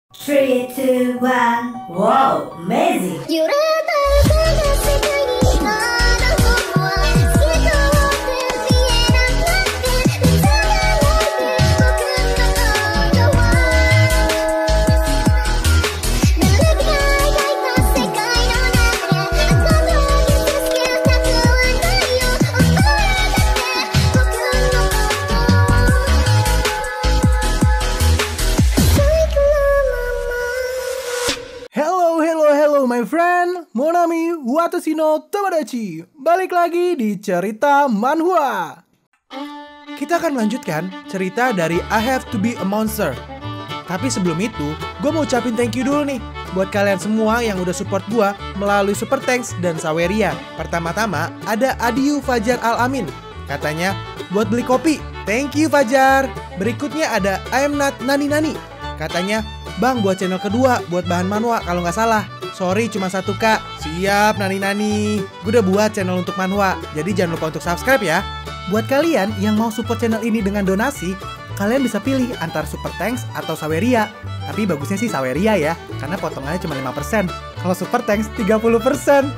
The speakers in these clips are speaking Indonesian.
3, 2, 1. Wow, amazing! Hello my friend, Monami watashi no tomodachi. Balik lagi di cerita manhwa. Kita akan melanjutkan cerita dari I Have to Be a Monster. Tapi sebelum itu, gue mau ucapin thank you dulu nih buat kalian semua yang udah support gue melalui Super Thanks dan Saweria. Pertama-tama ada Adiu Fajar Al-Amin. Katanya buat beli kopi. Thank you Fajar. Berikutnya ada I Am Not Nani Nani. Katanya, Bang, buat channel kedua, buat bahan manhwa kalau nggak salah. Sorry, cuma 1 kak. Siap, Nani-Nani. Gue udah buat channel untuk manhwa, jadi jangan lupa untuk subscribe ya. Buat kalian yang mau support channel ini dengan donasi, kalian bisa pilih antara Super Thanks atau Saweria. Tapi bagusnya sih Saweria ya, karena potongannya cuma 5%. Kalau Super Thanks, 30%.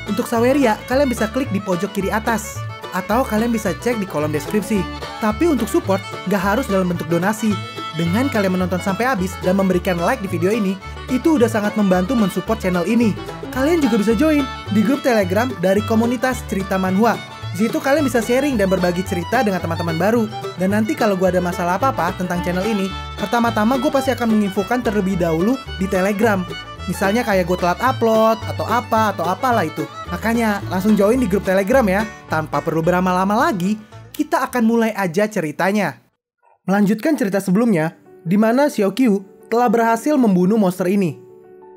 Untuk Saweria, kalian bisa klik di pojok kiri atas. Atau kalian bisa cek di kolom deskripsi. Tapi untuk support, nggak harus dalam bentuk donasi. Dengan kalian menonton sampai habis dan memberikan like di video ini, itu udah sangat membantu mensupport channel ini. Kalian juga bisa join di grup Telegram dari komunitas Cerita Manhwa. Di situ kalian bisa sharing dan berbagi cerita dengan teman-teman baru. Dan nanti kalau gue ada masalah apa-apa tentang channel ini, pertama-tama gue pasti akan menginfokan terlebih dahulu di Telegram. Misalnya kayak gue telat upload, atau apalah itu. Makanya langsung join di grup Telegram ya. Tanpa perlu berlama-lama lagi, kita akan mulai aja ceritanya. Melanjutkan cerita sebelumnya, di mana Xiaokyu telah berhasil membunuh monster ini.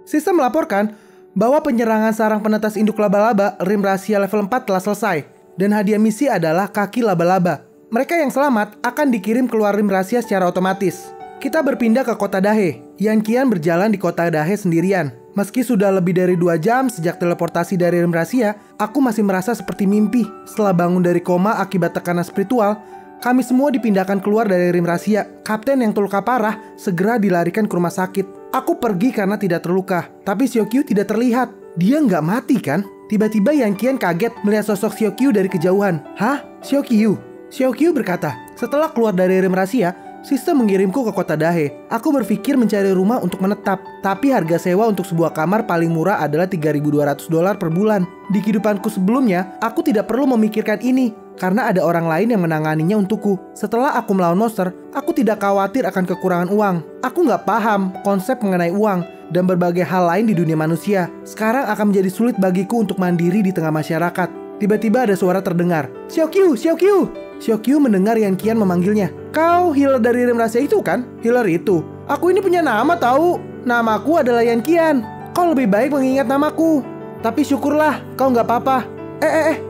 Sistem melaporkan bahwa penyerangan sarang penetas induk laba-laba rim rahasia level 4 telah selesai, dan hadiah misi adalah kaki laba-laba. Mereka yang selamat akan dikirim keluar rim rahasia secara otomatis. Kita berpindah ke kota Dahe. Yang Qian berjalan di kota Dahe sendirian. Meski sudah lebih dari 2 jam sejak teleportasi dari rim rahasia, aku masih merasa seperti mimpi. Setelah bangun dari koma akibat tekanan spiritual, kami semua dipindahkan keluar dari rim rahasia. Kapten yang terluka parah segera dilarikan ke rumah sakit. Aku pergi karena tidak terluka, tapi Xiaokyu tidak terlihat. Dia nggak mati kan? Tiba-tiba Yang Qian kaget melihat sosok Xiaokyu dari kejauhan. Hah? Xiaokyu? Xiaokyu berkata, setelah keluar dari rim rahasia, sistem mengirimku ke kota Dahe. Aku berpikir mencari rumah untuk menetap, tapi harga sewa untuk sebuah kamar paling murah adalah $3.200 per bulan. Di kehidupanku sebelumnya, aku tidak perlu memikirkan ini, karena ada orang lain yang menanganinya untukku. Setelah aku melawan monster, aku tidak khawatir akan kekurangan uang. Aku nggak paham konsep mengenai uang dan berbagai hal lain di dunia manusia. Sekarang akan menjadi sulit bagiku untuk mandiri di tengah masyarakat. Tiba-tiba ada suara terdengar. Xiaokyu, Xiaokyu! Xiaokyu mendengar Yang Qian memanggilnya. Kau healer dari rim rahasia itu kan? Healer itu? Aku ini punya nama tahu. Namaku adalah Yang Qian. Kau lebih baik mengingat namaku. Tapi syukurlah, kau nggak apa-apa.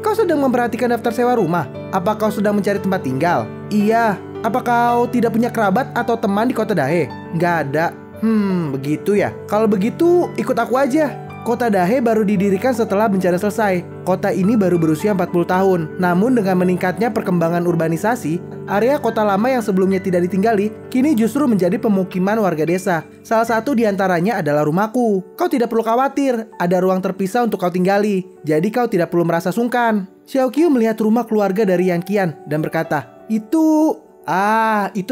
Kau sedang memperhatikan daftar sewa rumah? Apa kau sedang mencari tempat tinggal? Iya. Apa kau tidak punya kerabat atau teman di kota Dahe? Nggak ada. Begitu ya. Kalau begitu, ikut aku aja. Kota Dahe baru didirikan setelah bencana selesai. Kota ini baru berusia 40 tahun. Namun dengan meningkatnya perkembangan urbanisasi, area kota lama yang sebelumnya tidak ditinggali, kini justru menjadi pemukiman warga desa. Salah satu diantaranya adalah rumahku. Kau tidak perlu khawatir, ada ruang terpisah untuk kau tinggali. Jadi kau tidak perlu merasa sungkan. Xiaokyu melihat rumah keluarga dari Yang Qian dan berkata, itu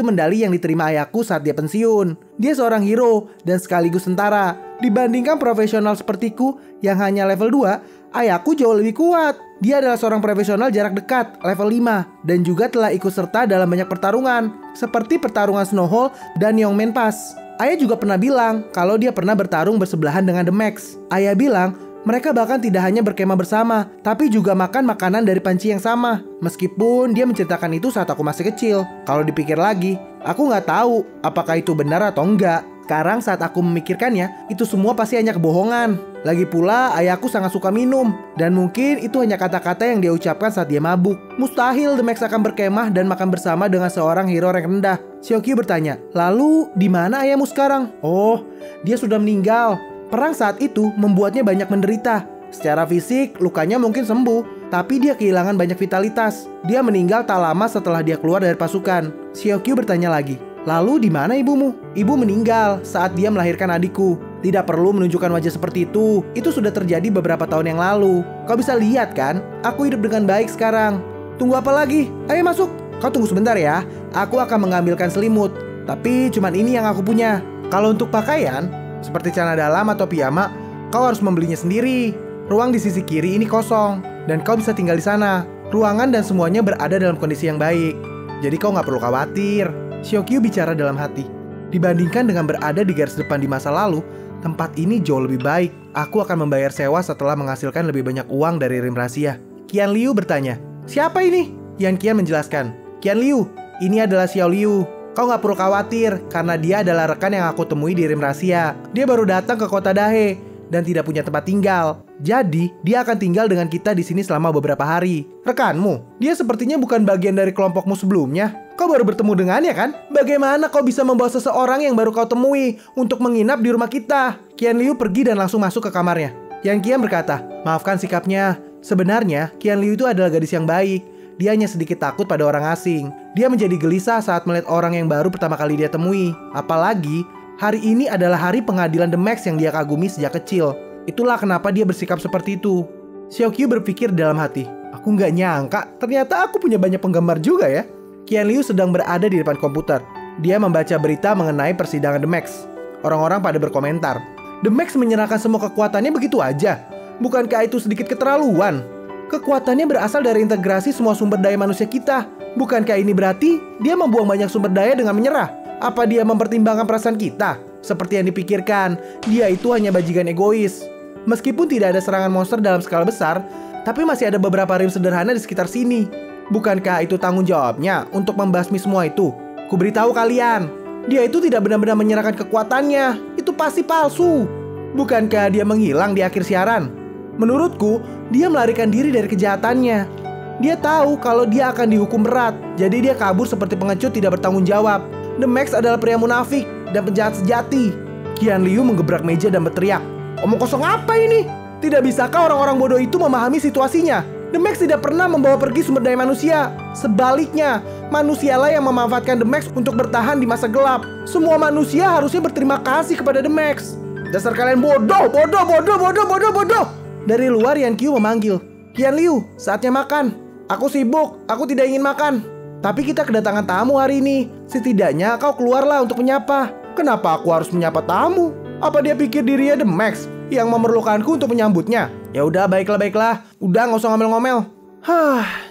medali yang diterima ayahku saat dia pensiun. Dia seorang hero dan sekaligus tentara. Dibandingkan profesional sepertiku yang hanya level 2, ayahku jauh lebih kuat. Dia adalah seorang profesional jarak dekat, level 5, dan juga telah ikut serta dalam banyak pertarungan, seperti pertarungan Snowhall dan Yongmen Pass. Ayah juga pernah bilang kalau dia pernah bertarung bersebelahan dengan The Max. Ayah bilang mereka bahkan tidak hanya berkemah bersama, tapi juga makan makanan dari panci yang sama. Meskipun dia menceritakan itu saat aku masih kecil. Kalau dipikir lagi, aku nggak tahu apakah itu benar atau enggak. Sekarang saat aku memikirkannya, itu semua pasti hanya kebohongan. Lagi pula, ayahku sangat suka minum. Dan mungkin itu hanya kata-kata yang dia ucapkan saat dia mabuk. Mustahil The Max akan berkemah dan makan bersama dengan seorang hero rank rendah. Xiaokyu bertanya, lalu di mana ayahmu sekarang? Oh, dia sudah meninggal. Perang saat itu membuatnya banyak menderita. Secara fisik, lukanya mungkin sembuh, tapi dia kehilangan banyak vitalitas. Dia meninggal tak lama setelah dia keluar dari pasukan. Xiaokyu bertanya lagi, Lalu di mana ibumu? Ibu meninggal saat dia melahirkan adikku. Tidak perlu menunjukkan wajah seperti itu. Itu sudah terjadi beberapa tahun yang lalu. Kau bisa lihat kan? Aku hidup dengan baik sekarang. Tunggu apa lagi? Ayo masuk. Kau tunggu sebentar ya. Aku akan mengambilkan selimut. Tapi cuman ini yang aku punya. Kalau untuk pakaian, seperti celana dalam atau piyama, kau harus membelinya sendiri. Ruang di sisi kiri ini kosong, dan kau bisa tinggal di sana. Ruangan dan semuanya berada dalam kondisi yang baik. Jadi kau nggak perlu khawatir. Xiaokyu bicara dalam hati. Dibandingkan dengan berada di garis depan di masa lalu, tempat ini jauh lebih baik. Aku akan membayar sewa setelah menghasilkan lebih banyak uang dari rim rahasia. Qian Liu bertanya, siapa ini? Yan Qian menjelaskan, Qian Liu, ini adalah Xiao Liu. Kau gak perlu khawatir, karena dia adalah rekan yang aku temui di rim rahasia. Dia baru datang ke kota Dahe dan tidak punya tempat tinggal. Jadi, dia akan tinggal dengan kita di sini selama beberapa hari. Rekanmu? Dia sepertinya bukan bagian dari kelompokmu sebelumnya. Kau baru bertemu dengannya kan? Bagaimana kau bisa membawa seseorang yang baru kau temui untuk menginap di rumah kita? Qian Liu pergi dan langsung masuk ke kamarnya. Yan Qian berkata, maafkan sikapnya. Sebenarnya, Qian Liu itu adalah gadis yang baik. Dia hanya sedikit takut pada orang asing. Dia menjadi gelisah saat melihat orang yang baru pertama kali dia temui. Apalagi, hari ini adalah hari pengadilan The Max yang dia kagumi sejak kecil. Itulah kenapa dia bersikap seperti itu. Xiaokyu berpikir dalam hati, aku nggak nyangka, ternyata aku punya banyak penggemar juga ya. Qian Liu sedang berada di depan komputer. Dia membaca berita mengenai persidangan The Max. Orang-orang pada berkomentar, The Max menyerahkan semua kekuatannya begitu aja. Bukankah itu sedikit keterlaluan? Kekuatannya berasal dari integrasi semua sumber daya manusia kita. Bukankah ini berarti dia membuang banyak sumber daya dengan menyerah? Apa dia mempertimbangkan perasaan kita? Seperti yang dipikirkan, dia itu hanya bajingan egois. Meskipun tidak ada serangan monster dalam skala besar, tapi masih ada beberapa rim sederhana di sekitar sini. Bukankah itu tanggung jawabnya untuk membasmi semua itu? Kuberitahu kalian, dia itu tidak benar-benar menyerahkan kekuatannya. Itu pasti palsu. Bukankah dia menghilang di akhir siaran? Menurutku, dia melarikan diri dari kejahatannya. Dia tahu kalau dia akan dihukum berat, jadi dia kabur seperti pengecut tidak bertanggung jawab. The Max adalah pria munafik dan penjahat sejati. Qian Liu menggebrak meja dan berteriak, omong kosong apa ini? Tidak bisakah orang-orang bodoh itu memahami situasinya? The Max tidak pernah membawa pergi sumber daya manusia. Sebaliknya, manusialah yang memanfaatkan The Max untuk bertahan di masa gelap. Semua manusia harusnya berterima kasih kepada The Max. Dasar kalian bodoh, bodoh, bodoh, bodoh, bodoh, bodoh. Dari luar Yan Qiu memanggil, Qian Liu, saatnya makan. Aku sibuk, aku tidak ingin makan. Tapi kita kedatangan tamu hari ini. Setidaknya kau keluarlah untuk menyapa. Kenapa aku harus menyapa tamu? Apa dia pikir dirinya The Max yang memerlukanku untuk menyambutnya? Ya udah, baiklah. Udah, nggak usah ngomel-ngomel.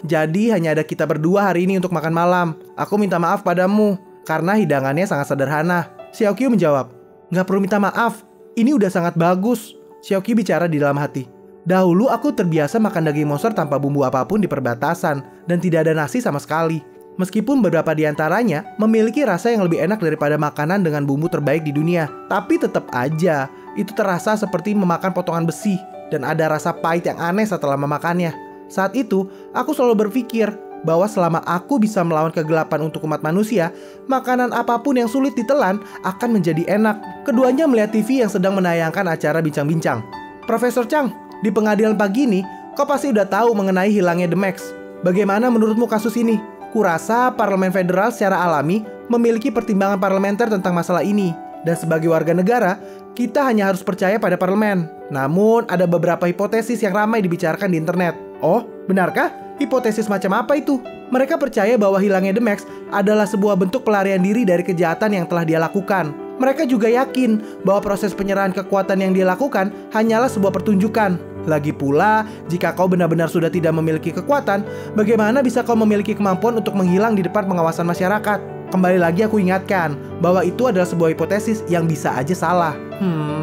Jadi hanya ada kita berdua hari ini untuk makan malam. Aku minta maaf padamu karena hidangannya sangat sederhana. Xiaokyu menjawab, nggak perlu minta maaf. Ini udah sangat bagus. Xiaokyu bicara di dalam hati. Dahulu aku terbiasa makan daging monster tanpa bumbu apapun di perbatasan dan tidak ada nasi sama sekali. Meskipun beberapa di antaranya memiliki rasa yang lebih enak daripada makanan dengan bumbu terbaik di dunia, tapi tetap aja itu terasa seperti memakan potongan besi dan ada rasa pahit yang aneh setelah memakannya. Saat itu, aku selalu berpikir bahwa selama aku bisa melawan kegelapan untuk umat manusia, makanan apapun yang sulit ditelan akan menjadi enak. Keduanya melihat TV yang sedang menayangkan acara bincang-bincang. Profesor Chang, di pengadilan pagi ini, kau pasti udah tahu mengenai hilangnya The Max. Bagaimana menurutmu kasus ini? Kurasa Parlemen Federal secara alami memiliki pertimbangan parlementer tentang masalah ini. Dan sebagai warga negara, kita hanya harus percaya pada parlemen. Namun, ada beberapa hipotesis yang ramai dibicarakan di internet. Oh, benarkah? Hipotesis macam apa itu? Mereka percaya bahwa hilangnya The Max adalah sebuah bentuk pelarian diri dari kejahatan yang telah dia lakukan. Mereka juga yakin bahwa proses penyerahan kekuatan yang dia lakukan hanyalah sebuah pertunjukan. Lagi pula, jika kau benar-benar sudah tidak memiliki kekuatan, bagaimana bisa kau memiliki kemampuan untuk menghilang di depan pengawasan masyarakat? Kembali lagi aku ingatkan bahwa itu adalah sebuah hipotesis yang bisa aja salah.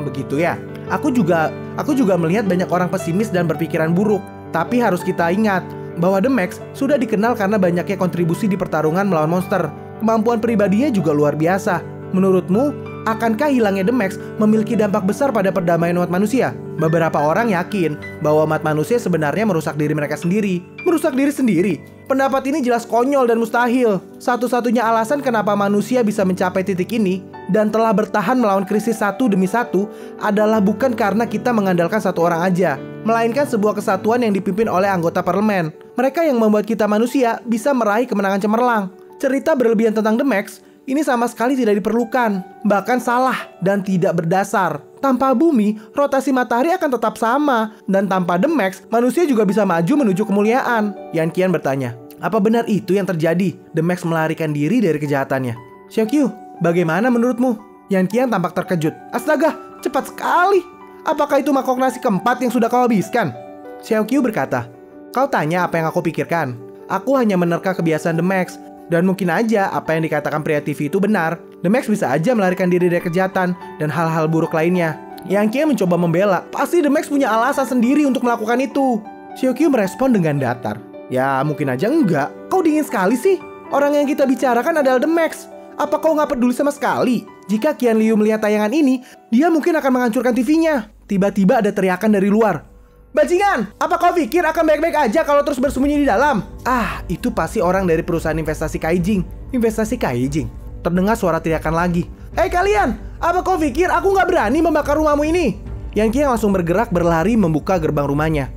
Begitu ya. Aku juga melihat banyak orang pesimis dan berpikiran buruk. Tapi harus kita ingat bahwa The Max sudah dikenal karena banyaknya kontribusi di pertarungan melawan monster. Kemampuan pribadinya juga luar biasa. Menurutmu, akankah hilangnya The Max memiliki dampak besar pada perdamaian umat manusia? Beberapa orang yakin bahwa umat manusia sebenarnya merusak diri mereka sendiri. Merusak diri sendiri? Pendapat ini jelas konyol dan mustahil. Satu-satunya alasan kenapa manusia bisa mencapai titik ini dan telah bertahan melawan krisis satu demi satu adalah bukan karena kita mengandalkan satu orang aja, melainkan sebuah kesatuan yang dipimpin oleh anggota parlemen. Mereka yang membuat kita manusia bisa meraih kemenangan cemerlang. Cerita berlebihan tentang The Max Ini sama sekali tidak diperlukan, bahkan salah dan tidak berdasar. Tanpa bumi, rotasi matahari akan tetap sama. Dan tanpa The Max, manusia juga bisa maju menuju kemuliaan. Yan Qian bertanya, apa benar itu yang terjadi? The Max melarikan diri dari kejahatannya. Xiaoqiu, bagaimana menurutmu? Yan Qian tampak terkejut. Astaga, cepat sekali. Apakah itu mangkok nasi keempat yang sudah kau habiskan? Xiaoqiu berkata, kau tanya apa yang aku pikirkan. Aku hanya menerka kebiasaan The Max. Dan mungkin aja apa yang dikatakan pria TV itu benar. The Max bisa aja melarikan diri dari kejahatan dan hal-hal buruk lainnya. Yang Qian mencoba membela. Pasti The Max punya alasan sendiri untuk melakukan itu. Xiaoqiu merespon dengan datar. Ya mungkin aja enggak. Kau dingin sekali sih. Orang yang kita bicarakan adalah The Max. Apa kau nggak peduli sama sekali? Jika Qian Liu melihat tayangan ini, dia mungkin akan menghancurkan TV-nya. Tiba-tiba ada teriakan dari luar. Bajingan, apa kau pikir akan baik-baik aja kalau terus bersembunyi di dalam? Ah, itu pasti orang dari perusahaan investasi Kaijing. Investasi Kaijing? Terdengar suara teriakan lagi. Hei kalian, apa kau pikir aku nggak berani membakar rumahmu ini? Yang Qian langsung bergerak berlari membuka gerbang rumahnya.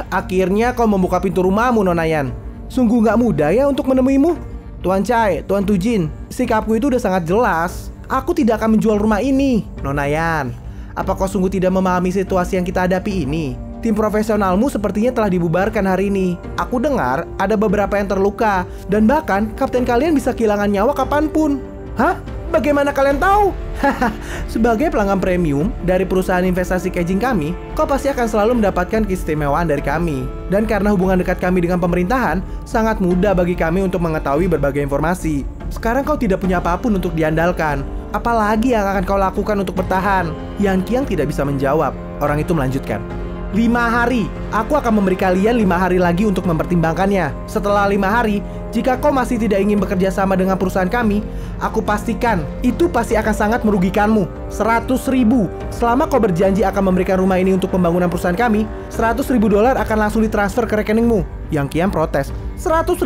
Akhirnya kau membuka pintu rumahmu, Nona Yan. Sungguh nggak mudah ya untuk menemuimu. Tuan Chai, Tuan Tujin, sikapku itu udah sangat jelas. Aku tidak akan menjual rumah ini. Nona Yan, apa kau sungguh tidak memahami situasi yang kita hadapi ini? Tim profesionalmu sepertinya telah dibubarkan hari ini. Aku dengar ada beberapa yang terluka. Dan bahkan kapten kalian bisa kehilangan nyawa kapanpun. Hah? Bagaimana kalian tahu? Sebagai pelanggan premium dari perusahaan investasi Kaijing kami, kau pasti akan selalu mendapatkan keistimewaan dari kami. Dan karena hubungan dekat kami dengan pemerintahan, sangat mudah bagi kami untuk mengetahui berbagai informasi. Sekarang kau tidak punya apapun untuk diandalkan. Apalagi yang akan kau lakukan untuk bertahan? Yan Qian tidak bisa menjawab. Orang itu melanjutkan. 5 hari, aku akan memberi kalian 5 hari lagi untuk mempertimbangkannya. Setelah 5 hari, jika kau masih tidak ingin bekerja sama dengan perusahaan kami, aku pastikan itu pasti akan sangat merugikanmu. 100.000. Selama kau berjanji akan memberikan rumah ini untuk pembangunan perusahaan kami, $100.000 akan langsung ditransfer ke rekeningmu. Yang Qian protes. 100.000?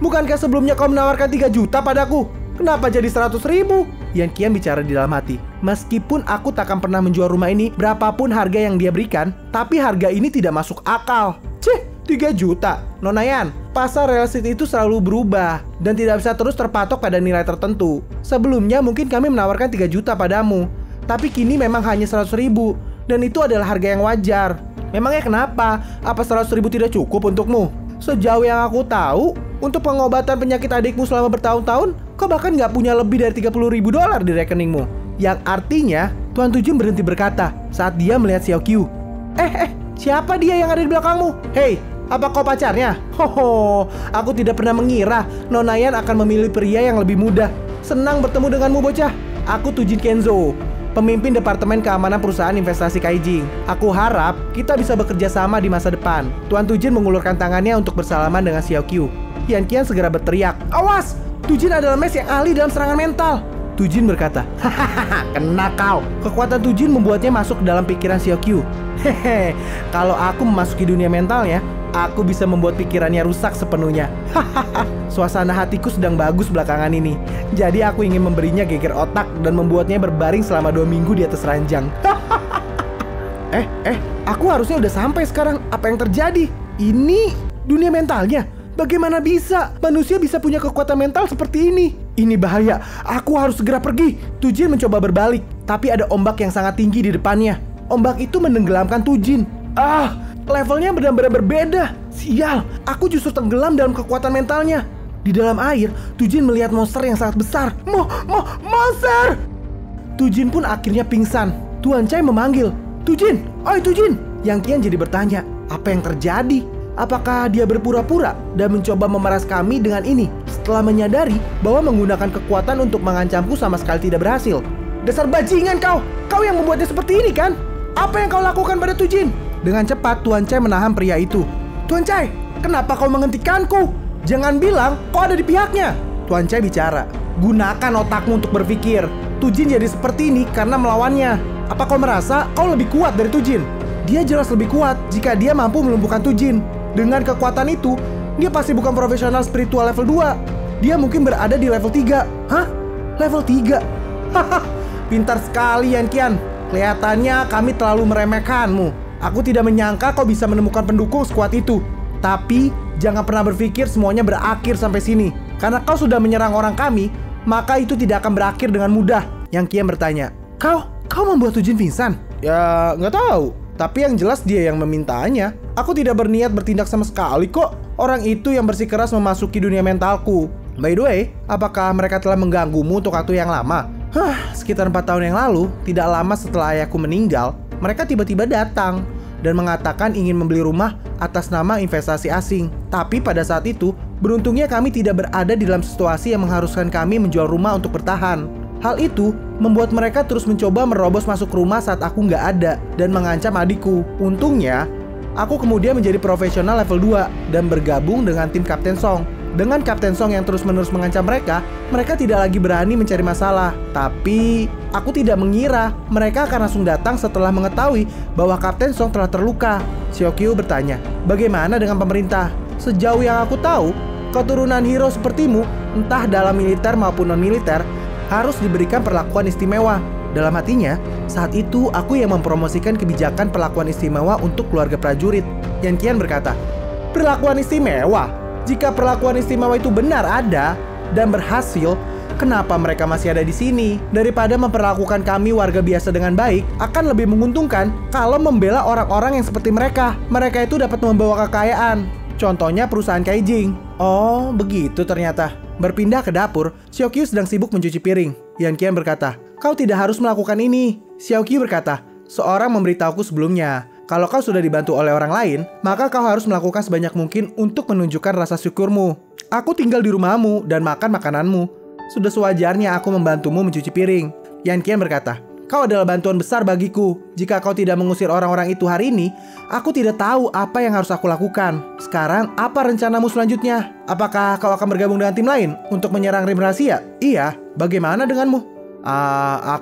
Bukankah sebelumnya kau menawarkan 3 juta padaku? Kenapa jadi 100.000? Yan Qian bicara di dalam hati. Meskipun aku tak akan pernah menjual rumah ini berapapun harga yang dia berikan, tapi harga ini tidak masuk akal. 3 juta. Nona Yan, pasar real estate itu selalu berubah dan tidak bisa terus terpatok pada nilai tertentu. Sebelumnya mungkin kami menawarkan 3 juta padamu, tapi kini memang hanya 100.000 dan itu adalah harga yang wajar. Memangnya kenapa? Apa 100.000 tidak cukup untukmu? Sejauh yang aku tahu, untuk pengobatan penyakit adikmu selama bertahun-tahun, kau bahkan nggak punya lebih dari $30.000 di rekeningmu. Yang artinya, Tuan Tujin berhenti berkata saat dia melihat Xiaoqiu. Siapa dia yang ada di belakangmu? Hei, apa kau pacarnya? Aku tidak pernah mengira Nona Yan akan memilih pria yang lebih muda. Senang bertemu denganmu bocah. Aku Tujin Kenzo, pemimpin Departemen Keamanan Perusahaan Investasi Kaijing. Aku harap kita bisa bekerja sama di masa depan. Tuan Tujin mengulurkan tangannya untuk bersalaman dengan Xiaoqiu. Yan Qian segera berteriak, awas! Tujin adalah mes yang ahli dalam serangan mental. Tujin berkata, kena kau. Kekuatan Tujin membuatnya masuk ke dalam pikiran Xiaoqiu. Kalau aku memasuki dunia mentalnya, aku bisa membuat pikirannya rusak sepenuhnya. Suasana hatiku sedang bagus belakangan ini. Jadi aku ingin memberinya geger otak dan membuatnya berbaring selama 2 minggu di atas ranjang. Aku harusnya udah sampai sekarang. Apa yang terjadi? Ini dunia mentalnya. Bagaimana bisa manusia bisa punya kekuatan mental seperti ini? Ini bahaya, aku harus segera pergi. Tujin mencoba berbalik, tapi ada ombak yang sangat tinggi di depannya. Ombak itu menenggelamkan Tujin. Levelnya benar-benar berbeda. Sial, aku justru tenggelam dalam kekuatan mentalnya. Di dalam air, Tujin melihat monster yang sangat besar. Monster! Tujin pun akhirnya pingsan. Tuan Chai memanggil, Tujin, oi Tujin. Yang Qian jadi bertanya, apa yang terjadi? Apakah dia berpura-pura dan mencoba memeras kami dengan ini setelah menyadari bahwa menggunakan kekuatan untuk mengancamku sama sekali tidak berhasil? Dasar bajingan kau! Kau yang membuatnya seperti ini kan? Apa yang kau lakukan pada Tujin? Dengan cepat Tuan Chai menahan pria itu. Tuan Chai, kenapa kau menghentikanku? Jangan bilang kau ada di pihaknya. Tuan Chai bicara, gunakan otakmu untuk berpikir. Tujin jadi seperti ini karena melawannya. Apa kau merasa kau lebih kuat dari Tujin? Dia jelas lebih kuat jika dia mampu melumpuhkan Tujin. Dengan kekuatan itu, dia pasti bukan profesional spiritual level 2. Dia mungkin berada di level 3. Hah? Level 3? Haha, pintar sekali Yan Qian. Kelihatannya kami terlalu meremehkanmu. Aku tidak menyangka kau bisa menemukan pendukung sekuat itu. Tapi, jangan pernah berpikir semuanya berakhir sampai sini. Karena kau sudah menyerang orang kami, maka itu tidak akan berakhir dengan mudah. Yang Qian bertanya, Kau membuat Tujin pingsan? Ya, nggak tahu. Tapi yang jelas dia yang memintanya. Aku tidak berniat bertindak sama sekali kok. Orang itu yang bersikeras memasuki dunia mentalku. By the way, apakah mereka telah mengganggumu untuk waktu yang lama? Sekitar 4 tahun yang lalu, tidak lama setelah ayahku meninggal, mereka tiba-tiba datang dan mengatakan ingin membeli rumah atas nama investasi asing. Tapi pada saat itu, beruntungnya kami tidak berada di dalam situasi yang mengharuskan kami menjual rumah untuk bertahan. Hal itu membuat mereka terus mencoba merobos masuk rumah saat aku nggak ada dan mengancam adikku. Untungnya, aku kemudian menjadi profesional level 2 dan bergabung dengan tim Kapten Song. Dengan Kapten Song yang terus-menerus mengancam mereka tidak lagi berani mencari masalah. Tapi, aku tidak mengira mereka akan langsung datang setelah mengetahui bahwa Kapten Song telah terluka. Xiaoqiu bertanya, bagaimana dengan pemerintah? Sejauh yang aku tahu, keturunan hero sepertimu, entah dalam militer maupun non-militer, harus diberikan perlakuan istimewa. Dalam hatinya, saat itu aku yang mempromosikan kebijakan perlakuan istimewa untuk keluarga prajurit. Yan Qian berkata, perlakuan istimewa? Jika perlakuan istimewa itu benar ada dan berhasil, kenapa mereka masih ada di sini? Daripada memperlakukan kami warga biasa dengan baik, akan lebih menguntungkan kalau membela orang-orang yang seperti mereka. Mereka itu dapat membawa kekayaan. Contohnya perusahaan Caijing. Oh, begitu ternyata. Berpindah ke dapur, Xiaoqiu sedang sibuk mencuci piring. Yan Qian berkata, kau tidak harus melakukan ini. Xiaoqiu berkata, seorang memberitahuku sebelumnya, kalau kau sudah dibantu oleh orang lain, maka kau harus melakukan sebanyak mungkin untuk menunjukkan rasa syukurmu. Aku tinggal di rumahmu dan makan makananmu. Sudah sewajarnya aku membantumu mencuci piring. Yan Qian berkata, kau adalah bantuan besar bagiku. Jika kau tidak mengusir orang-orang itu hari ini, aku tidak tahu apa yang harus aku lakukan. Sekarang, apa rencanamu selanjutnya? Apakah kau akan bergabung dengan tim lain untuk menyerang Rim Rahasia? Iya, bagaimana denganmu?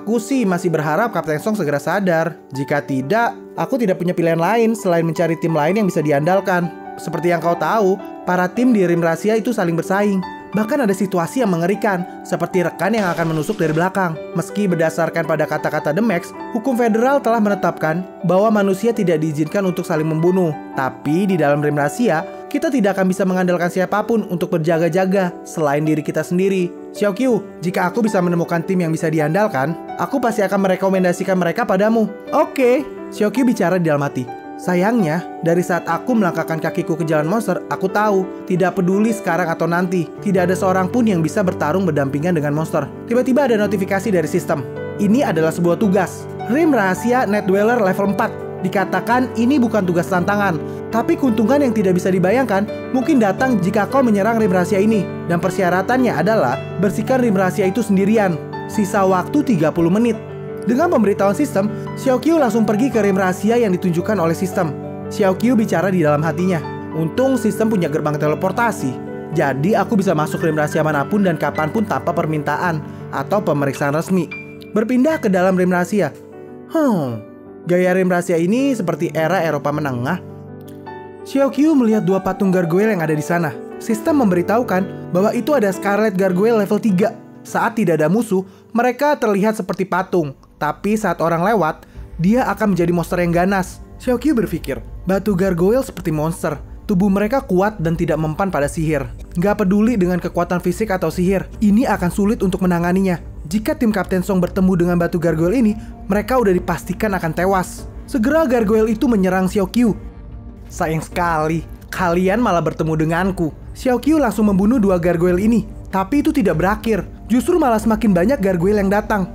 Aku sih masih berharap Kapten Song segera sadar. Jika tidak, aku tidak punya pilihan lain selain mencari tim lain yang bisa diandalkan. Seperti yang kau tahu, para tim di Rim Rahasia itu saling bersaing. Bahkan ada situasi yang mengerikan, seperti rekan yang akan menusuk dari belakang. Meski berdasarkan pada kata-kata The Max, hukum federal telah menetapkan bahwa manusia tidak diizinkan untuk saling membunuh. Tapi di dalam Rim Rahasia, kita tidak akan bisa mengandalkan siapapun untuk berjaga-jaga selain diri kita sendiri. Xiaoqiu, jika aku bisa menemukan tim yang bisa diandalkan, aku pasti akan merekomendasikan mereka padamu. Oke, Xiaoqiu bicara di dalam hati. Sayangnya, dari saat aku melangkahkan kakiku ke jalan monster, aku tahu, tidak peduli sekarang atau nanti, tidak ada seorang pun yang bisa bertarung berdampingan dengan monster. Tiba-tiba ada notifikasi dari sistem. Ini adalah sebuah tugas. Rim Rahasia Net Dweller level 4. Dikatakan ini bukan tugas tantangan, tapi keuntungan yang tidak bisa dibayangkan mungkin datang jika kau menyerang Rim Rahasia ini. Dan persyaratannya adalah bersihkan Rim Rahasia itu sendirian. Sisa waktu 30 menit. Dengan pemberitahuan sistem, Xiaoqiu langsung pergi ke Rim Rahasia yang ditunjukkan oleh sistem. Xiaoqiu bicara di dalam hatinya. Untung sistem punya gerbang teleportasi. Jadi aku bisa masuk Rim Rahasia manapun dan kapanpun tanpa permintaan atau pemeriksaan resmi. Berpindah ke dalam Rim Rahasia. Gaya Rim Rahasia ini seperti era Eropa menengah. Xiaoqiu melihat 2 patung gargoyle yang ada di sana. Sistem memberitahukan bahwa itu ada Scarlet Gargoyle level 3. Saat tidak ada musuh, mereka terlihat seperti patung. Tapi saat orang lewat, dia akan menjadi monster yang ganas. Xiaoqiu berpikir, batu gargoyle seperti monster. Tubuh mereka kuat dan tidak mempan pada sihir. Gak peduli dengan kekuatan fisik atau sihir, ini akan sulit untuk menanganinya. Jika tim Kapten Song bertemu dengan batu gargoyle ini, mereka udah dipastikan akan tewas. Segera gargoyle itu menyerang Xiaoqiu. Sayang sekali, kalian malah bertemu denganku. Xiaoqiu langsung membunuh 2 gargoyle ini. Tapi itu tidak berakhir. Justru malah semakin banyak gargoyle yang datang.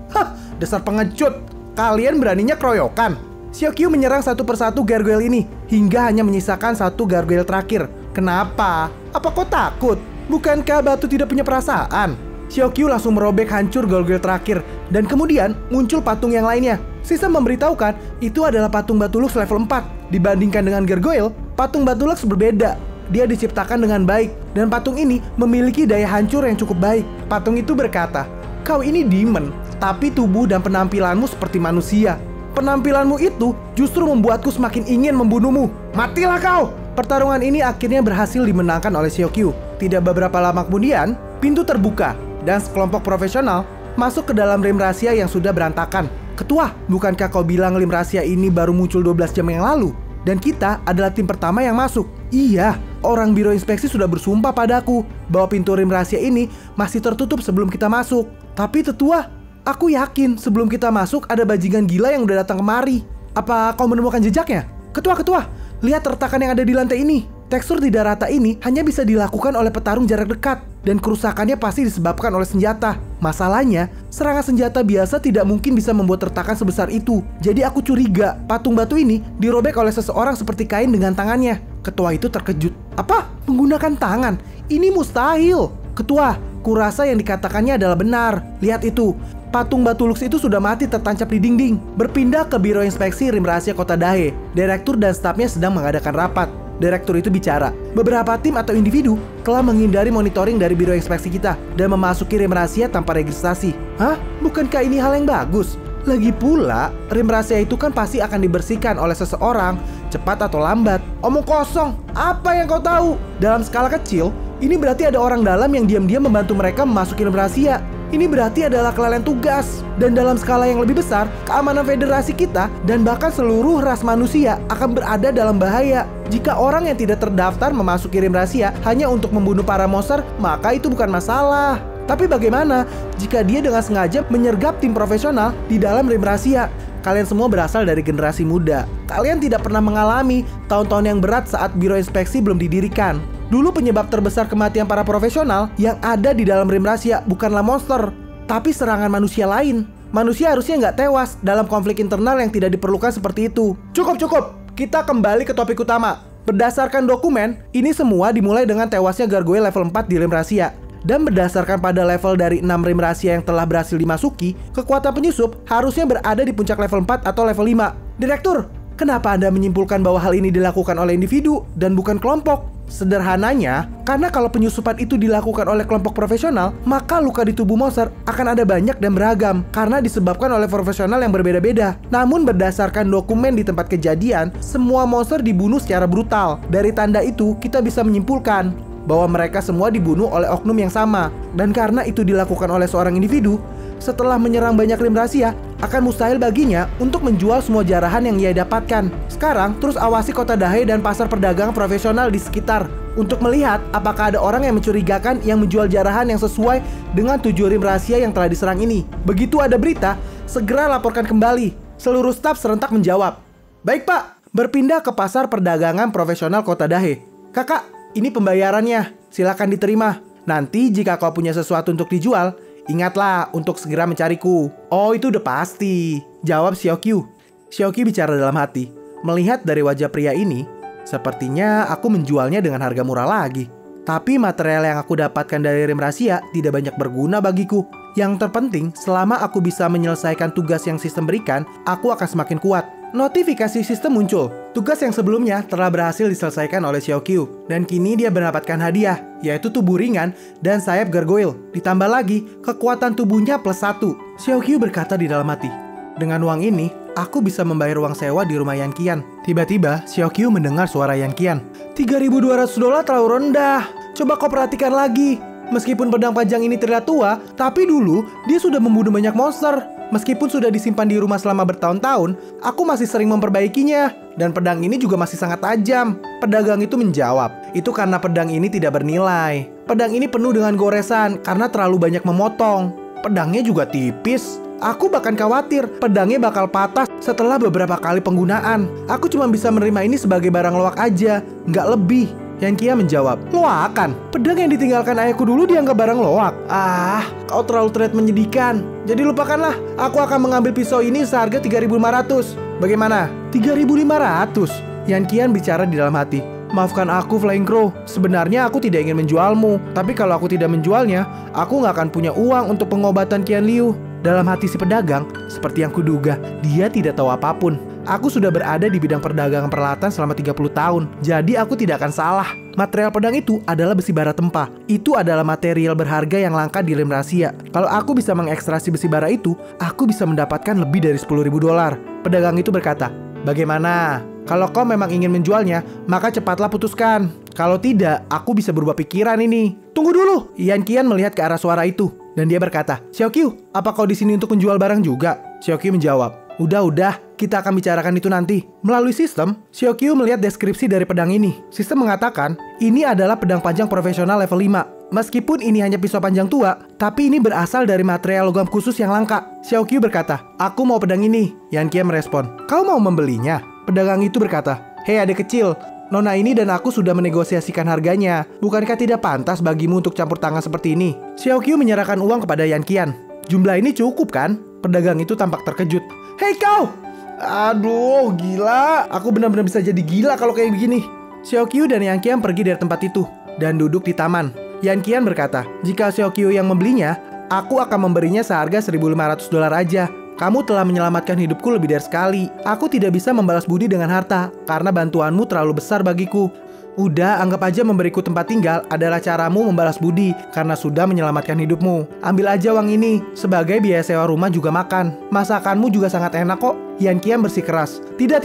Dasar pengecut. Kalian beraninya keroyokan. Xiaoqiu menyerang satu persatu gargoyle ini hingga hanya menyisakan 1 gargoyle terakhir. Kenapa? Apa kau takut? Bukankah batu tidak punya perasaan? Xiaoqiu langsung merobek hancur gargoyle terakhir dan kemudian muncul patung yang lainnya. Sistem memberitahukan itu adalah patung Batulux level 4. Dibandingkan dengan gargoyle, patung Batulux berbeda. Dia diciptakan dengan baik dan patung ini memiliki daya hancur yang cukup baik. Patung itu berkata, kau ini demon, tapi tubuh dan penampilanmu seperti manusia. Penampilanmu itu justru membuatku semakin ingin membunuhmu. Matilah kau! Pertarungan ini akhirnya berhasil dimenangkan oleh Xiaoqiu. Tidak beberapa lama kemudian, pintu terbuka dan sekelompok profesional masuk ke dalam Rim Rahasia yang sudah berantakan. Ketua, bukankah kau bilang Rim Rahasia ini baru muncul 12 jam yang lalu? Dan kita adalah tim pertama yang masuk. Iya, orang biro inspeksi sudah bersumpah padaku bahwa pintu rim rahasia ini masih tertutup sebelum kita masuk. Tapi tetua, aku yakin sebelum kita masuk ada bajingan gila yang udah datang kemari. Apa kau menemukan jejaknya? Ketua, lihat retakan yang ada di lantai ini. Tekstur tidak rata ini hanya bisa dilakukan oleh petarung jarak dekat, dan kerusakannya pasti disebabkan oleh senjata. Masalahnya, serangan senjata biasa tidak mungkin bisa membuat retakan sebesar itu. Jadi aku curiga patung batu ini dirobek oleh seseorang seperti kain dengan tangannya. Ketua itu terkejut. Apa? Menggunakan tangan? Ini mustahil. Ketua, kurasa yang dikatakannya adalah benar. Lihat itu. Patung batu Lux itu sudah mati tertancap di dinding. Berpindah ke Biro Inspeksi Rim Rahasia Kota Dahe. Direktur dan stafnya sedang mengadakan rapat. Direktur itu bicara, beberapa tim atau individu telah menghindari monitoring dari biro inspeksi kita dan memasuki rim rahasia tanpa registrasi. Hah? Bukankah ini hal yang bagus? Lagi pula, rim rahasia itu kan pasti akan dibersihkan oleh seseorang, cepat atau lambat. Omong kosong, apa yang kau tahu? Dalam skala kecil, ini berarti ada orang dalam yang diam-diam membantu mereka memasuki rim rahasia. Ini berarti adalah kelalaian tugas. Dan dalam skala yang lebih besar, keamanan federasi kita dan bahkan seluruh ras manusia akan berada dalam bahaya. Jika orang yang tidak terdaftar memasuki rim rahasia hanya untuk membunuh para monster, maka itu bukan masalah. Tapi bagaimana jika dia dengan sengaja menyergap tim profesional di dalam rim rahasia? Kalian semua berasal dari generasi muda. Kalian tidak pernah mengalami tahun-tahun yang berat saat biro inspeksi belum didirikan. Dulu penyebab terbesar kematian para profesional yang ada di dalam rim rahasia bukanlah monster, tapi serangan manusia lain. Manusia harusnya nggak tewas dalam konflik internal yang tidak diperlukan seperti itu. Cukup. Kita kembali ke topik utama. Berdasarkan dokumen, ini semua dimulai dengan tewasnya gargoyle level 4 di rim rahasia. Dan berdasarkan pada level dari 6 rim rahasia yang telah berhasil dimasuki, kekuatan penyusup harusnya berada di puncak level 4 atau level 5. Direktur, kenapa Anda menyimpulkan bahwa hal ini dilakukan oleh individu dan bukan kelompok? Sederhananya, karena kalau penyusupan itu dilakukan oleh kelompok profesional, maka luka di tubuh monster akan ada banyak dan beragam karena disebabkan oleh profesional yang berbeda-beda. Namun berdasarkan dokumen di tempat kejadian, semua monster dibunuh secara brutal. Dari tanda itu, kita bisa menyimpulkan bahwa mereka semua dibunuh oleh oknum yang sama. Dan karena itu dilakukan oleh seorang individu, setelah menyerang banyak rim rahasia, akan mustahil baginya untuk menjual semua jarahan yang ia dapatkan. Sekarang, terus awasi kota Dahe dan pasar perdagangan profesional di sekitar untuk melihat apakah ada orang yang mencurigakan yang menjual jarahan yang sesuai dengan 7 rim rahasia yang telah diserang ini. Begitu ada berita, segera laporkan kembali. Seluruh staf serentak menjawab. Baik Pak, berpindah ke pasar perdagangan profesional kota Dahe. Kakak, ini pembayarannya, silakan diterima. Nanti jika kau punya sesuatu untuk dijual, ingatlah untuk segera mencariku. Oh, itu udah pasti, jawab Xiaokyu. Xiaokyu bicara dalam hati. Melihat dari wajah pria ini, sepertinya aku menjualnya dengan harga murah lagi. Tapi material yang aku dapatkan dari rim rahasia tidak banyak berguna bagiku. Yang terpenting, selama aku bisa menyelesaikan tugas yang sistem berikan, aku akan semakin kuat. Notifikasi sistem muncul. Tugas yang sebelumnya telah berhasil diselesaikan oleh Xiaokyu. Dan kini dia mendapatkan hadiah, yaitu tubuh ringan dan sayap gargoyle. Ditambah lagi, kekuatan tubuhnya +1. Xiaokyu berkata di dalam hati, dengan uang ini, aku bisa membayar uang sewa di rumah Yan Qian. Tiba-tiba, Xiaokyu mendengar suara Yan Qian. $3.200 terlalu rendah. Coba kau perhatikan lagi. Meskipun pedang panjang ini terlihat tua, tapi dulu dia sudah membunuh banyak monster. Meskipun sudah disimpan di rumah selama bertahun-tahun, aku masih sering memperbaikinya. Dan pedang ini juga masih sangat tajam. Pedagang itu menjawab, itu karena pedang ini tidak bernilai. Pedang ini penuh dengan goresan karena terlalu banyak memotong. Pedangnya juga tipis. Aku bahkan khawatir pedangnya bakal patah setelah beberapa kali penggunaan. Aku cuma bisa menerima ini sebagai barang loak aja, nggak lebih. Yan Qian menjawab, loakan? Pedang yang ditinggalkan ayahku dulu dianggap barang loak. Ah, kau terlalu terlihat menyedihkan. Jadi lupakanlah, aku akan mengambil pisau ini seharga 3.500. Bagaimana? 3.500? Yan Qian bicara di dalam hati. Maafkan aku Flying Crow, sebenarnya aku tidak ingin menjualmu. Tapi kalau aku tidak menjualnya, aku nggak akan punya uang untuk pengobatan Qian Liu. Dalam hati si pedagang, seperti yang kuduga, dia tidak tahu apapun. Aku sudah berada di bidang perdagangan peralatan selama 30 tahun. Jadi aku tidak akan salah. Material pedang itu adalah besi bara tempa. Itu adalah material berharga yang langka di rim rahasia. Kalau aku bisa mengekstrasi besi bara itu, aku bisa mendapatkan lebih dari $10.000. Pedagang itu berkata, bagaimana? Kalau kau memang ingin menjualnya, maka cepatlah putuskan. Kalau tidak, aku bisa berubah pikiran ini. Tunggu dulu. Yan Qian melihat ke arah suara itu. Dan dia berkata, Xiaokyu, apa kau di sini untuk menjual barang juga? Xiaokyu menjawab, udah, Kita akan bicarakan itu nanti. Melalui sistem, Xiaoqiu melihat deskripsi dari pedang ini. Sistem mengatakan, ini adalah pedang panjang profesional level 5. Meskipun ini hanya pisau panjang tua, tapi ini berasal dari material logam khusus yang langka. Xiaoqiu berkata, aku mau pedang ini. Yan Qian merespon, kau mau membelinya? Pedagang itu berkata, hei adik kecil, Nona ini dan aku sudah menegosiasikan harganya. Bukankah tidak pantas bagimu untuk campur tangan seperti ini? Xiaoqiu menyerahkan uang kepada Yan Qian. Jumlah ini cukup kan? Pedagang itu tampak terkejut. Hei kau! Aduh, gila. Aku benar-benar bisa jadi gila kalau kayak begini. Xiaoqiu dan Yan Qian pergi dari tempat itu dan duduk di taman. Yan Qian berkata, jika Xiaoqiu yang membelinya, aku akan memberinya seharga $1.500 aja. Kamu telah menyelamatkan hidupku lebih dari sekali. Aku tidak bisa membalas budi dengan harta, karena bantuanmu terlalu besar bagiku. Udah, anggap aja memberiku tempat tinggal adalah caramu membalas budi karena sudah menyelamatkan hidupmu. Ambil aja uang ini, sebagai biaya sewa rumah juga makan. Masakanmu juga sangat enak kok. Yan Qian bersikeras. Tidak,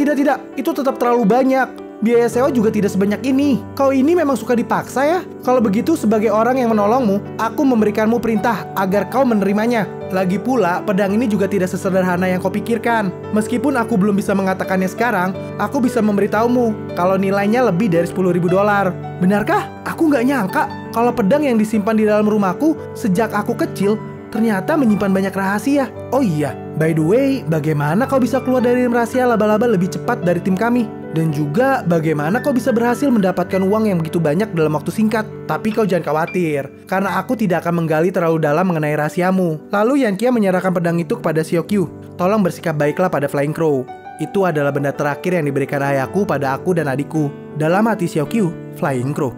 itu tetap terlalu banyak. Biaya sewa juga tidak sebanyak ini. Kau ini memang suka dipaksa ya? Kalau begitu, sebagai orang yang menolongmu, aku memberikanmu perintah agar kau menerimanya. Lagi pula, pedang ini juga tidak sesederhana yang kau pikirkan. Meskipun aku belum bisa mengatakannya sekarang, aku bisa memberitahumu kalau nilainya lebih dari $10.000. Benarkah? Aku nggak nyangka kalau pedang yang disimpan di dalam rumahku sejak aku kecil ternyata menyimpan banyak rahasia. Oh iya, by the way, bagaimana kau bisa keluar dari rahasia laba-laba lebih cepat dari tim kami? Dan juga bagaimana kau bisa berhasil mendapatkan uang yang begitu banyak dalam waktu singkat? Tapi kau jangan khawatir, karena aku tidak akan menggali terlalu dalam mengenai rahasiamu. Lalu Yan Qian menyerahkan pedang itu kepada Xiaoqiu. Tolong bersikap baiklah pada Flying Crow. Itu adalah benda terakhir yang diberikan ayahku pada aku dan adikku. Dalam hati Xiaoqiu, Flying Crow.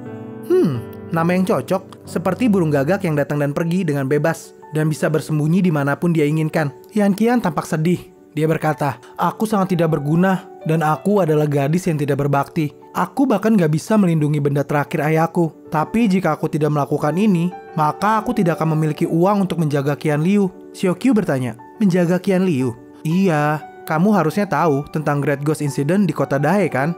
Nama yang cocok, seperti burung gagak yang datang dan pergi dengan bebas dan bisa bersembunyi dimanapun dia inginkan. Yan Qian tampak sedih. Dia berkata, aku sangat tidak berguna dan aku adalah gadis yang tidak berbakti. Aku bahkan gak bisa melindungi benda terakhir ayahku. Tapi jika aku tidak melakukan ini, maka aku tidak akan memiliki uang untuk menjaga Qian Liu. Xiaoqiu bertanya, menjaga Qian Liu? Iya, kamu harusnya tahu tentang Great Ghost Incident di kota Dahe kan?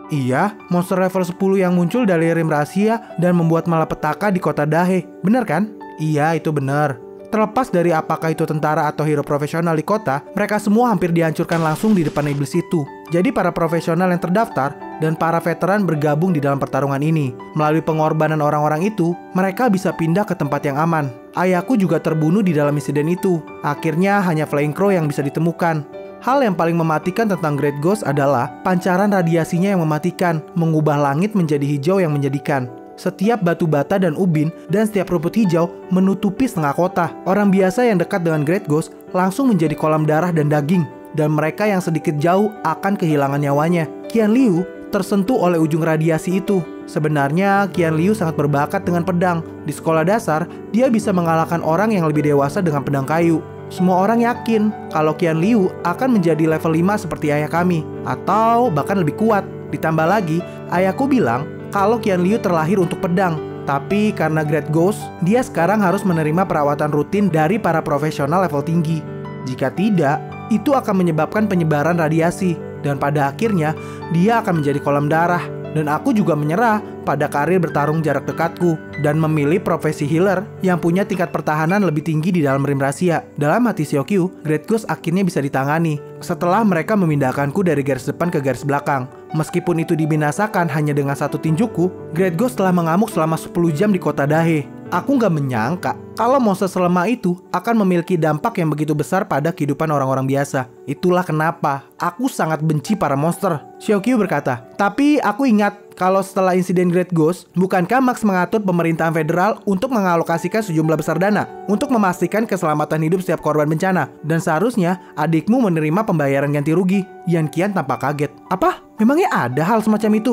Iya, monster level 10 yang muncul dari rim rahasia dan membuat malapetaka di kota Dahe. Benar kan? Iya, itu benar. Terlepas dari apakah itu tentara atau hero profesional di kota, mereka semua hampir dihancurkan langsung di depan iblis itu. Jadi para profesional yang terdaftar dan para veteran bergabung di dalam pertarungan ini. Melalui pengorbanan orang-orang itu, mereka bisa pindah ke tempat yang aman. Ayahku juga terbunuh di dalam insiden itu. Akhirnya hanya Flying Crow yang bisa ditemukan. Hal yang paling mematikan tentang Great Ghost adalah pancaran radiasinya yang mematikan, mengubah langit menjadi hijau yang menyedihkan. Setiap batu bata dan ubin dan setiap rumput hijau menutupi setengah kota. Orang biasa yang dekat dengan Great Ghost langsung menjadi kolam darah dan daging. Dan mereka yang sedikit jauh akan kehilangan nyawanya. Qian Liu tersentuh oleh ujung radiasi itu. Sebenarnya Qian Liu sangat berbakat dengan pedang. Di sekolah dasar, dia bisa mengalahkan orang yang lebih dewasa dengan pedang kayu. Semua orang yakin kalau Qian Liu akan menjadi level 5 seperti ayah kami, atau bahkan lebih kuat. Ditambah lagi, ayahku bilang kalau Qian Liu terlahir untuk pedang. Tapi karena Great Ghost, dia sekarang harus menerima perawatan rutin dari para profesional level tinggi. Jika tidak, itu akan menyebabkan penyebaran radiasi. Dan pada akhirnya, dia akan menjadi kolam darah. Dan aku juga menyerah pada karir bertarung jarak dekatku dan memilih profesi healer yang punya tingkat pertahanan lebih tinggi di dalam rim rahasia. Dalam hati Xiaoqiu, Great Ghost akhirnya bisa ditangani setelah mereka memindahkanku dari garis depan ke garis belakang. Meskipun itu dibinasakan hanya dengan satu tinjuku, Great Ghost telah mengamuk selama 10 jam di kota Dahe. Aku nggak menyangka kalau monster selemah itu akan memiliki dampak yang begitu besar pada kehidupan orang-orang biasa. Itulah kenapa aku sangat benci para monster. Xiaoqiu berkata, tapi aku ingat kalau setelah insiden Great Ghost, bukankah Max mengatur pemerintahan federal untuk mengalokasikan sejumlah besar dana untuk memastikan keselamatan hidup setiap korban bencana? Dan seharusnya adikmu menerima pembayaran ganti rugi. Yan Qian tampak kaget. Apa? Memangnya ada hal semacam itu?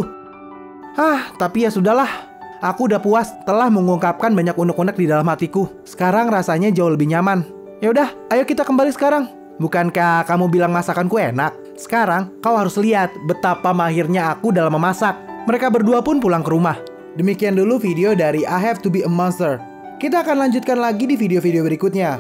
Tapi ya sudahlah. Aku udah puas telah mengungkapkan banyak unek-unek di dalam hatiku. Sekarang rasanya jauh lebih nyaman. Ya udah, ayo kita kembali sekarang. Bukankah kamu bilang masakanku enak? Sekarang kau harus lihat betapa mahirnya aku dalam memasak. Mereka berdua pun pulang ke rumah. Demikian dulu video dari I Have to Be a Monster. Kita akan lanjutkan lagi di video-video berikutnya.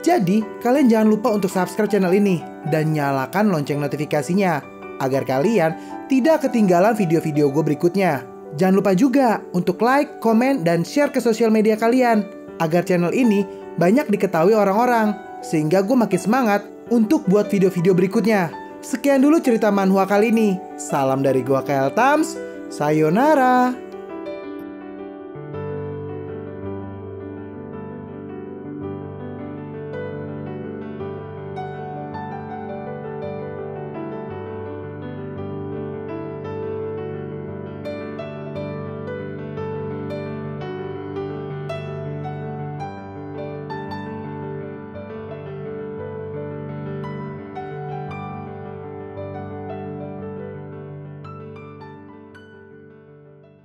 Jadi, kalian jangan lupa untuk subscribe channel ini dan nyalakan lonceng notifikasinya agar kalian tidak ketinggalan video-video gue berikutnya. Jangan lupa juga untuk like, komen, dan share ke sosial media kalian agar channel ini banyak diketahui orang-orang, sehingga gue makin semangat untuk buat video-video berikutnya. Sekian dulu cerita manhwa kali ini. Salam dari gua Kael Tams. Sayonara.